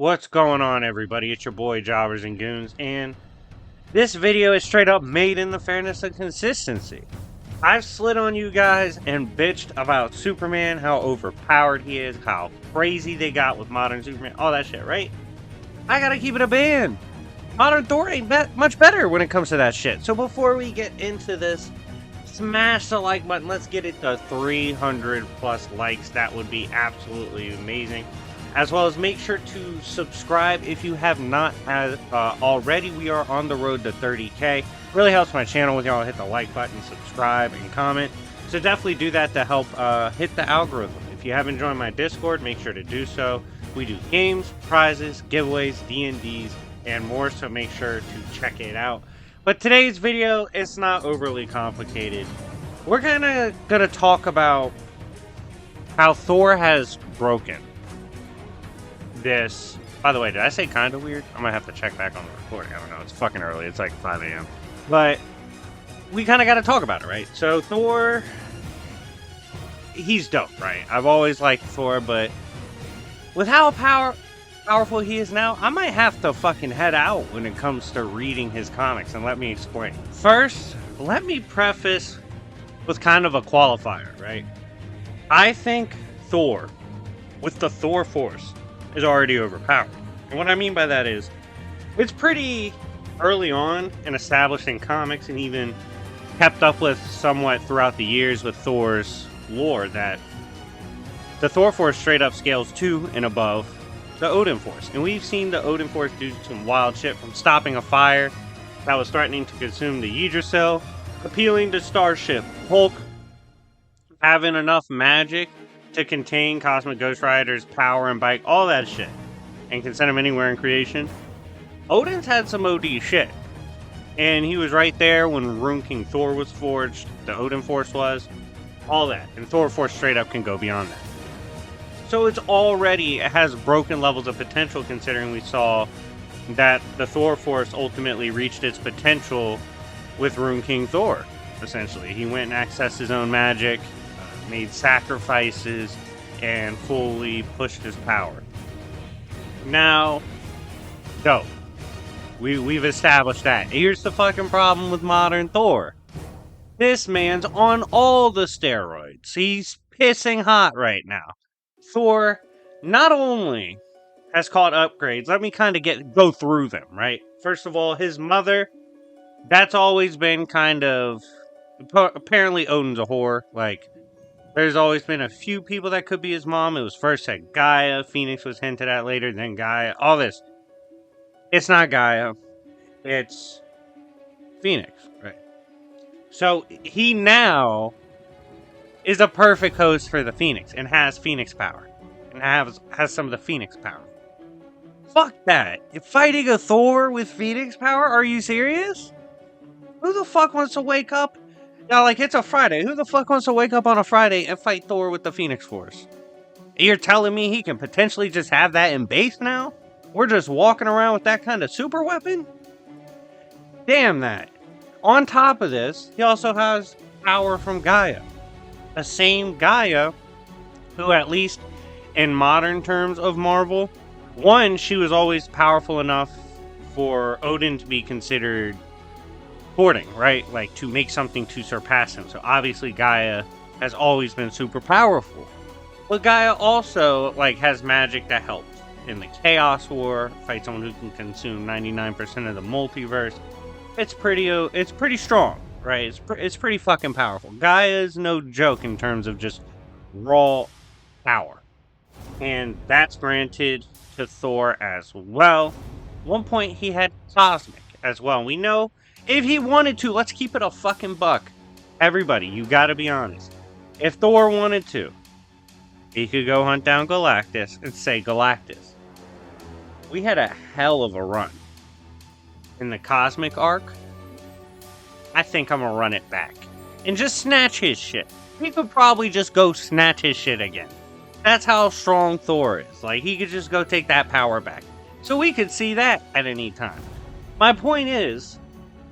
What's going on, everybody? It's your boy Jobbers and Goons, and this video is straight up made in the fairness of consistency. I've slid on you guys and bitched about Superman, how overpowered he is, how crazy they got with modern Superman, all that shit, right? I gotta keep it a band. Modern Thor ain't much better when it comes to that shit. So before we get into this, smash the like button. Let's get it to 300 plus likes. That would be absolutely amazing. As well as make sure to subscribe if you have not already. We are on the road to 30K. Really helps my channel when y'all hit the like button, subscribe, and comment. So definitely do that to help hit the algorithm. If you haven't joined my Discord, make sure to do so. We do games, prizes, giveaways, D&Ds, and more, so make sure to check it out. But today's video, it's not overly complicated. We're gonna talk about how Thor has broken this. By the way, did I say kind of weird? I might have to check back on the recording. I don't know. It's fucking early. It's like 5 a.m. But we kind of got to talk about it, right? So Thor, he's dope, right? I've always liked Thor, but with how powerful he is now, I might have to fucking head out when it comes to reading his comics, and let me explain. First, let me preface with kind of a qualifier, right? I think Thor, with the Thor Force, is already overpowered. And what I mean by that is, it's pretty early on and established in comics, and even kept up with somewhat throughout the years with Thor's lore, that the Thor Force straight up scales to and above the Odin Force. And we've seen the Odin Force do some wild shit, from stopping a fire that was threatening to consume the Yggdrasil, appealing to Starship Hulk, having enough magic to contain Cosmic Ghost Rider's power and bike, all that shit, and can send him anywhere in creation. Odin's had some OD shit, and he was right there when Rune King Thor was forged, the Odin Force was, all that, and Thor Force straight up can go beyond that. So it has broken levels of potential, considering we saw that the Thor Force ultimately reached its potential with Rune King Thor, essentially. He went and accessed his own magic, made sacrifices, and fully pushed his power. Now, dope. We've established that. Here's the fucking problem with modern Thor. This man's on all the steroids. He's pissing hot right now. Thor not only has caught upgrades, let me kind of go through them, right? First of all, his mother, that's always been kind of, apparently Odin's a whore, like, there's always been a few people that could be his mom. It was first at Gaia. Phoenix was hinted at later, then Gaia. All this. It's not Gaia. It's Phoenix, right? So he now is a perfect host for the Phoenix and has Phoenix power. And has some of the Phoenix power. Fuck that. You're fighting a Thor with Phoenix power? Are you serious? Who the fuck wants to wake up? Now, like, it's a Friday. Who the fuck wants to wake up on a Friday and fight Thor with the Phoenix Force? You're telling me he can potentially just have that in base now? We're just walking around with that kind of super weapon? Damn that. On top of this, he also has power from Gaia. The same Gaia who, at least in modern terms of Marvel, one, she was always powerful enough for Odin to be considered courting, right? Like, to make something to surpass him. So obviously Gaia has always been super powerful. But Gaia also, like, has magic that helps. In the Chaos War, fight someone who can consume 99% of the multiverse. It's pretty strong, right? It's pretty fucking powerful. Gaia is no joke in terms of just raw power. And that's granted to Thor as well. At one point he had Cosmic as well. We know if he wanted to, let's keep it a fucking buck. Everybody, you gotta be honest. If Thor wanted to, he could go hunt down Galactus and say, Galactus, we had a hell of a run in the Cosmic arc. I think I'm gonna run it back. And just snatch his shit. He could probably just go snatch his shit again. That's how strong Thor is. Like, he could just go take that power back. So we could see that at any time. My point is,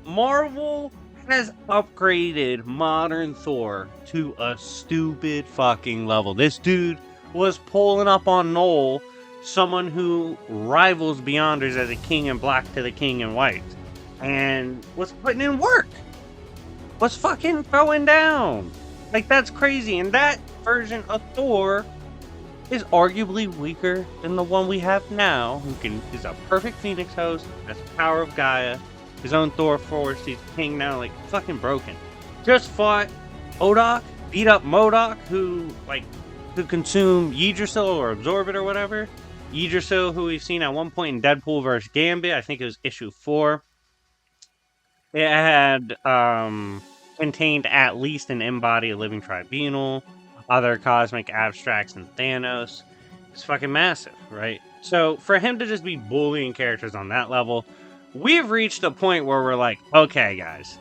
Marvel has upgraded modern Thor to a stupid fucking level. This dude was pulling up on Knoll someone who rivals Beyonders as a king in black to the king in white, and was putting in work, was fucking throwing down. Like, that's crazy. And that version of Thor is arguably weaker than the one we have now, who is a perfect Phoenix host, has the power of Gaia, his own Thor force, he's king now, like, fucking broken. Just fought Odok, beat up Modok, who consume Yggdrasil or absorb it or whatever. Yggdrasil, who we've seen at one point in Deadpool vs. Gambit, I think it was issue 4. It had contained at least an embody, a living tribunal, other cosmic abstracts, and Thanos. It's fucking massive, right? So for him to just be bullying characters on that level, we've reached a point where we're like, okay, guys,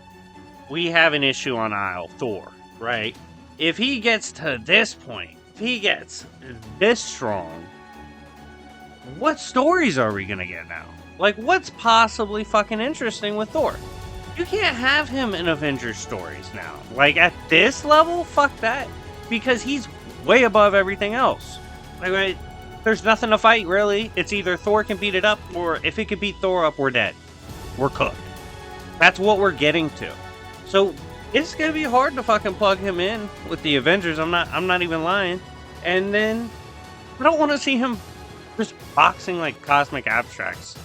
we have an issue on aisle Thor, right? If he gets to this point, if he gets this strong, what stories are we gonna get now? Like, what's possibly fucking interesting with Thor? You can't have him in Avengers stories now. Like, at this level, fuck that. Because he's way above everything else. Like, right, there's nothing to fight, really. It's either Thor can beat it up, or if he can beat Thor up, we're dead. We're cooked. That's what we're getting to. So, it's gonna be hard to fucking plug him in with the Avengers. I'm not even lying. And then, I don't want to see him just boxing like cosmic abstracts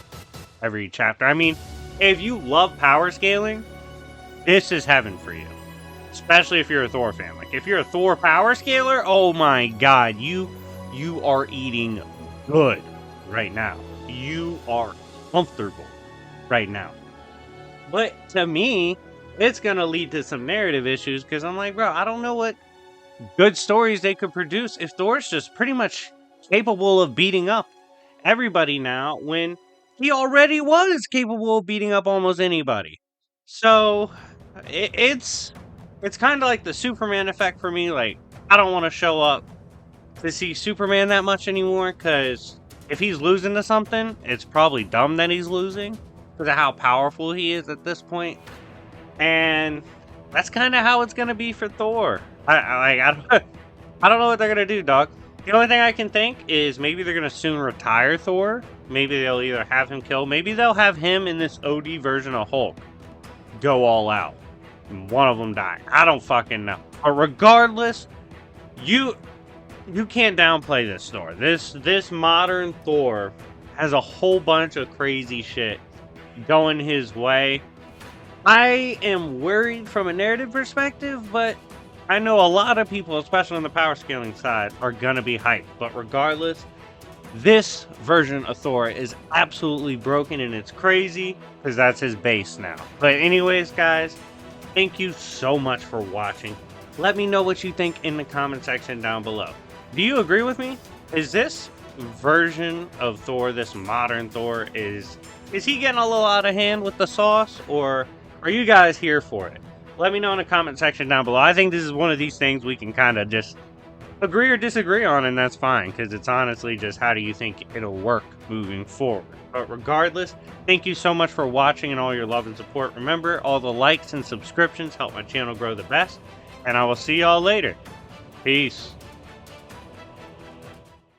every chapter. I mean, if you love power scaling, this is heaven for you. Especially if you're a Thor fan. Like, if you're a Thor power scaler, oh my god, you are eating good right now. You are comfortable right now. But to me, it's gonna lead to some narrative issues, because I'm like, bro, I don't know what good stories they could produce if Thor's just pretty much capable of beating up everybody now, when he already was capable of beating up almost anybody. So it's kind of like the Superman effect for me. Like, I don't want to show up to see Superman that much anymore, because if he's losing to something, it's probably dumb that he's losing because of how powerful he is at this point. And that's kind of how it's gonna be for Thor. I don't know what they're gonna do, dog. The only thing I can think is maybe they're gonna soon retire Thor. Maybe they'll either have him kill, maybe they'll have him in this OD version of Hulk go all out, and one of them die. I don't fucking know. But regardless, you can't downplay this Thor. This modern Thor has a whole bunch of crazy shit going his way. I am worried from a narrative perspective, but I know a lot of people, especially on the power scaling side, are gonna be hyped. But regardless, this version of Thor is absolutely broken, and it's crazy because that's his base now. But anyways, guys, thank you so much for watching. Let me know what you think in the comment section down below. Do you agree with me? Is this version of Thor, this modern Thor, is he getting a little out of hand with the sauce, or are you guys here for it? Let me know in the comment section down below. I think this is one of these things we can kind of just agree or disagree on, and that's fine, because it's honestly just how do you think it'll work moving forward. But regardless, thank you so much for watching and all your love and support. Remember, all the likes and subscriptions help my channel grow the best, and I will see y'all later. Peace.